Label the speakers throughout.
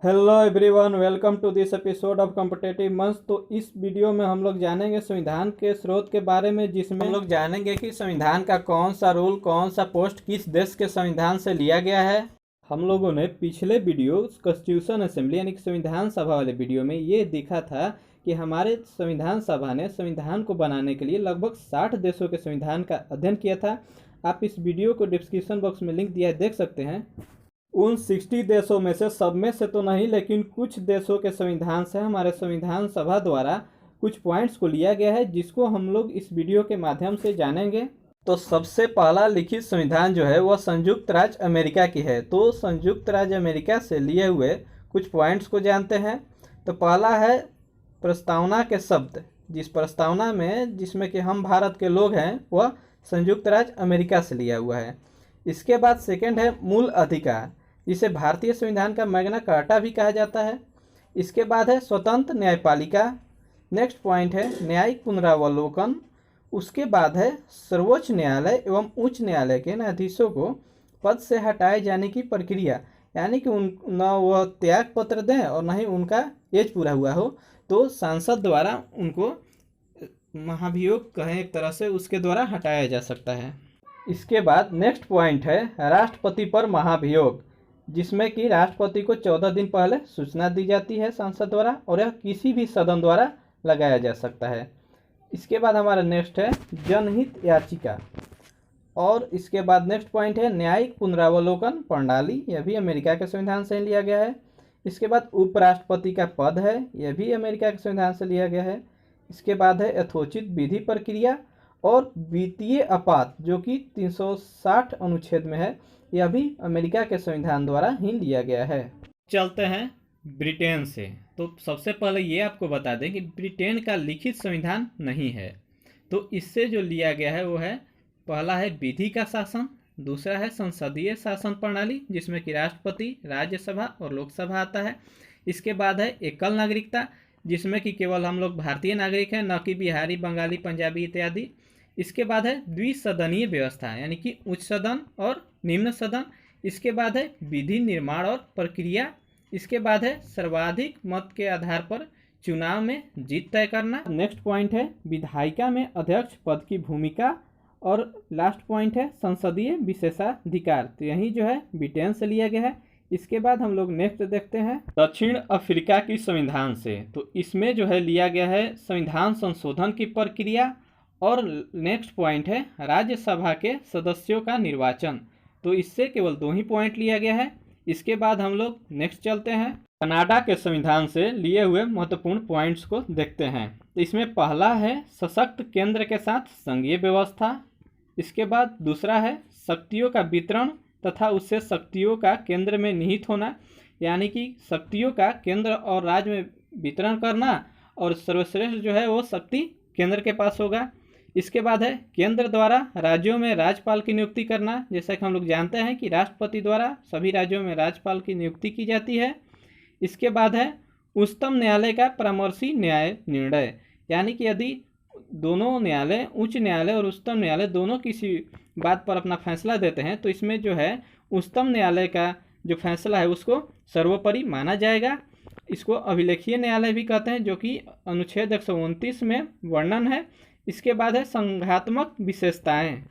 Speaker 1: Hello everyone, welcome to this episode of competitive मंच। तो इस वीडियो में हम लोग जानेंगे संविधान के स्रोत के बारे में, जिसमें हम लोग जानेंगे कि संविधान का कौन सा रूल, कौन सा पोस्ट किस देश के संविधान से लिया गया है। हम लोगों ने पिछले वीडियो कॉन्स्टिट्यूशन असेंबली यानी कि संविधान सभा वाले वीडियो में ये देखा था कि हमारे संविधान सभा ने संविधान को बनाने के लिए लगभग 60 देशों के संविधान का अध्ययन किया था। आप इस वीडियो को डिस्क्रिप्शन बॉक्स में लिंक दिया है, देख सकते हैं। उन 60 देशों में से सब में से तो नहीं, लेकिन कुछ देशों के संविधान से हमारे संविधान सभा द्वारा कुछ पॉइंट्स को लिया गया है, जिसको हम लोग इस वीडियो के माध्यम से जानेंगे। तो सबसे पहला लिखित संविधान जो है वह संयुक्त राज्य अमेरिका की है। तो संयुक्त राज्य अमेरिका से लिए हुए कुछ पॉइंट्स को जानते हैं। तो पहला है प्रस्तावना के शब्द। जिस प्रस्तावना में जिसमें कि हम भारत के लोग हैं वह संयुक्त राज्य अमेरिका से लिया हुआ है। इसके बाद सेकेंड है मूल अधिकार, जिसे भारतीय संविधान का मैग्ना कार्टा भी कहा जाता है। इसके बाद है स्वतंत्र न्यायपालिका। नेक्स्ट पॉइंट है न्यायिक पुनरावलोकन। उसके बाद है सर्वोच्च न्यायालय एवं उच्च न्यायालय के न्यायाधीशों को पद से हटाए जाने की प्रक्रिया, यानी कि न वह त्याग पत्र दें और न ही उनका एज पूरा हुआ हो, तो सांसद द्वारा उनको महाभियोग कहें एक तरह से, उसके द्वारा हटाया जा सकता है। इसके बाद नेक्स्ट पॉइंट है राष्ट्रपति पर महाभियोग, जिसमें कि राष्ट्रपति को 14 दिन पहले सूचना दी जाती है सांसद द्वारा, और यह किसी भी सदन द्वारा लगाया जा सकता है। इसके बाद हमारा नेक्स्ट है जनहित याचिका। और इसके बाद नेक्स्ट पॉइंट है न्यायिक पुनरावलोकन प्रणाली, यह भी अमेरिका के संविधान से लिया गया है। इसके बाद उपराष्ट्रपति का पद है, यह भी अमेरिका के संविधान से लिया गया है। इसके बाद है यथोचित विधि प्रक्रिया और वित्तीय आपात, जो कि 360 अनुच्छेद में है, यह भी अमेरिका के संविधान द्वारा ही लिया गया है। चलते हैं ब्रिटेन से। तो सबसे पहले ये आपको बता दें कि ब्रिटेन का लिखित संविधान नहीं है। तो इससे जो लिया गया है वो है, पहला है विधि का शासन, दूसरा है संसदीय शासन प्रणाली, जिसमें कि राष्ट्रपति, राज्यसभा और लोकसभा आता है। इसके बाद है एकल नागरिकता, जिसमें कि केवल हम लोग भारतीय नागरिक हैं, न कि बिहारी, बंगाली, पंजाबी इत्यादि। इसके बाद है द्विसदनीय व्यवस्था, यानी कि उच्च सदन और निम्न सदन। इसके बाद है विधि निर्माण और प्रक्रिया। इसके बाद है सर्वाधिक मत के आधार पर चुनाव में जीत तय करना। नेक्स्ट पॉइंट है विधायिका में अध्यक्ष पद की भूमिका। और लास्ट पॉइंट है संसदीय विशेषाधिकार। तो यही जो है ब्रिटेन से लिया गया है। इसके बाद हम लोग नेक्स्ट देखते हैं दक्षिण अफ्रीका की संविधान से। तो इसमें जो है लिया गया है संविधान संशोधन की प्रक्रिया। और नेक्स्ट पॉइंट है राज्यसभा के सदस्यों का निर्वाचन। तो इससे केवल 2 ही पॉइंट लिया गया है। इसके बाद हम लोग नेक्स्ट चलते हैं कनाडा के संविधान से लिए हुए महत्वपूर्ण पॉइंट्स को देखते हैं। तो इसमें पहला है सशक्त केंद्र के साथ संघीय व्यवस्था। इसके बाद दूसरा है शक्तियों का वितरण तथा उससे शक्तियों का केंद्र में निहित होना, यानी कि शक्तियों का केंद्र और राज्य में वितरण करना, और सर्वश्रेष्ठ जो है वो शक्ति केंद्र के पास होगा। इसके बाद है केंद्र द्वारा राज्यों में राज्यपाल की नियुक्ति करना, जैसा कि हम लोग जानते हैं कि राष्ट्रपति द्वारा सभी राज्यों में राज्यपाल की नियुक्ति की जाती है। इसके बाद है उच्चतम न्यायालय का परामर्शी न्याय निर्णय, यानी कि यदि दोनों न्यायालय, उच्च न्यायालय और उच्चतम न्यायालय दोनों किसी बात पर अपना फैसला देते हैं, तो इसमें जो है उच्चतम न्यायालय का जो फैसला है उसको सर्वोपरि माना जाएगा। इसको अभिलेखीय न्यायालय भी कहते हैं, जो कि अनुच्छेद 129 में वर्णन है। इसके बाद है संघात्मक विशेषताएं।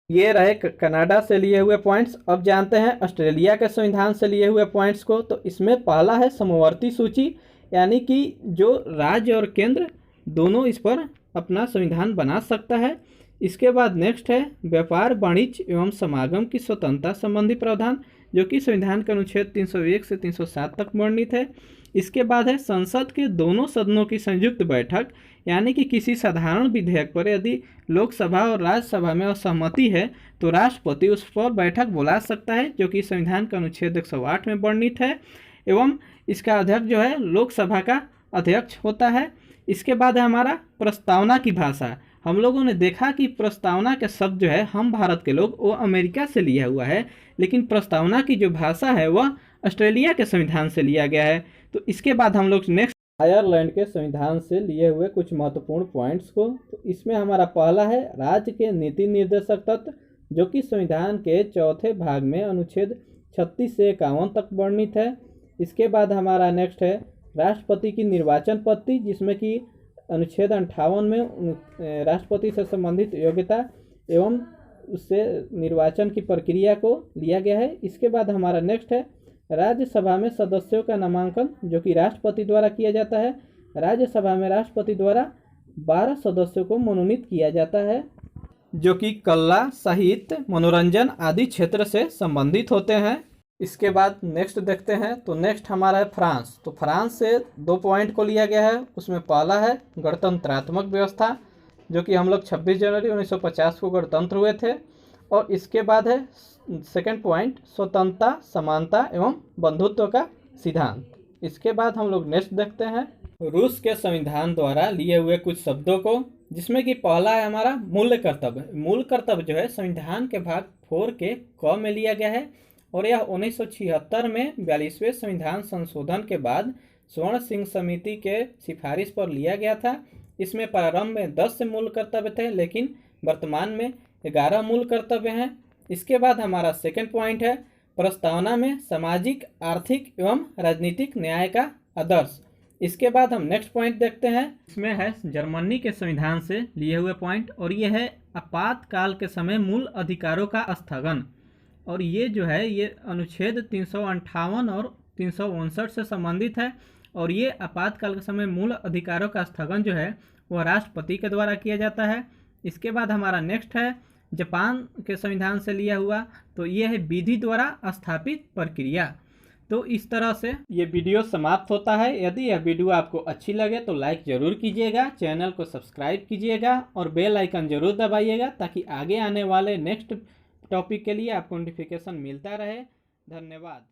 Speaker 1: ये रहे कनाडा से लिए हुए पॉइंट्स। अब जानते हैं ऑस्ट्रेलिया के संविधान से लिए हुए पॉइंट्स को। तो इसमें पहला है समवर्ती सूची, यानी कि जो राज्य और केंद्र दोनों इस पर अपना संविधान बना सकता है। इसके बाद नेक्स्ट है व्यापार, वाणिज्य एवं समागम की स्वतंत्रता संबंधी प्रावधान, जो कि संविधान के अनुच्छेद 301 से 307 तक वर्णित है। इसके बाद है संसद के दोनों सदनों की संयुक्त बैठक, यानी कि किसी साधारण विधेयक पर यदि लोकसभा और राज्यसभा में असहमति है तो राष्ट्रपति उस पर बैठक बुला सकता है, जो कि संविधान के अनुच्छेद 108 में वर्णित है। एवं इसका अध्यक्ष जो है लोकसभा का अध्यक्ष होता है। इसके बाद है हमारा प्रस्तावना की भाषा। हम लोगों ने देखा कि प्रस्तावना के शब्द जो है हम भारत के लोग वो अमेरिका से लिया हुआ है, लेकिन प्रस्तावना की जो भाषा है वह ऑस्ट्रेलिया के संविधान से लिया गया है। तो इसके बाद हम लोग नेक्स्ट आयरलैंड के संविधान से लिए हुए कुछ महत्वपूर्ण पॉइंट्स को। तो इसमें हमारा पहला है राज्य के नीति निर्देशक तत्व, जो कि संविधान के 4थे भाग में अनुच्छेद 36 से 51 तक वर्णित है। इसके बाद हमारा नेक्स्ट है राष्ट्रपति की निर्वाचन पद्धति, जिसमें कि अनुच्छेद 58 में राष्ट्रपति से संबंधित योग्यता एवं उससे निर्वाचन की प्रक्रिया को लिया गया है। इसके बाद हमारा नेक्स्ट है राज्यसभा में सदस्यों का नामांकन, जो कि राष्ट्रपति द्वारा किया जाता है। राज्यसभा में राष्ट्रपति द्वारा 12 सदस्यों को मनोनीत किया जाता है, जो कि कला, साहित्य, मनोरंजन आदि क्षेत्र से संबंधित होते हैं। इसके बाद नेक्स्ट देखते हैं, तो नेक्स्ट हमारा है फ्रांस। तो फ्रांस से 2 पॉइंट को लिया गया है। उसमें पहला है गणतंत्रात्मक व्यवस्था, जो कि हम लोग 26 जनवरी 1950 को गणतंत्र हुए थे। और इसके बाद है सेकंड पॉइंट स्वतंत्रता, समानता एवं बंधुत्व का सिद्धांत। इसके बाद हम लोग नेक्स्ट देखते हैं रूस के संविधान द्वारा लिए हुए कुछ शब्दों को, जिसमें कि पहला है हमारा मूल कर्तव्य। मूल कर्तव्य जो है संविधान के भाग 4 के क में लिया गया है और यह 1976 में 42वें संविधान संशोधन के बाद स्वर्ण सिंह समिति के सिफारिश पर लिया गया था। इसमें प्रारंभ में 10 से मूल कर्तव्य थे, लेकिन वर्तमान में 11 मूल कर्तव्य हैं। इसके बाद हमारा सेकंड पॉइंट है प्रस्तावना में सामाजिक, आर्थिक एवं राजनीतिक न्याय का आदर्श। इसके बाद हम नेक्स्ट पॉइंट देखते हैं। इसमें है जर्मनी के संविधान से लिए हुए पॉइंट, और ये है आपातकाल के समय मूल अधिकारों का स्थगन। और ये जो है ये अनुच्छेद 358 और 359 से संबंधित है। और ये आपातकाल के समय मूल अधिकारों का स्थगन जो है वह राष्ट्रपति के द्वारा किया जाता है। इसके बाद हमारा नेक्स्ट है जापान के संविधान से लिया हुआ, तो ये है विधि द्वारा स्थापित प्रक्रिया। तो इस तरह से ये वीडियो समाप्त होता है। यदि यह वीडियो आपको अच्छी लगे तो लाइक ज़रूर कीजिएगा, चैनल को सब्सक्राइब कीजिएगा और बेल आइकन ज़रूर दबाइएगा, ताकि आगे आने वाले नेक्स्ट टॉपिक के लिए आपको नोटिफिकेशन मिलता रहे। धन्यवाद।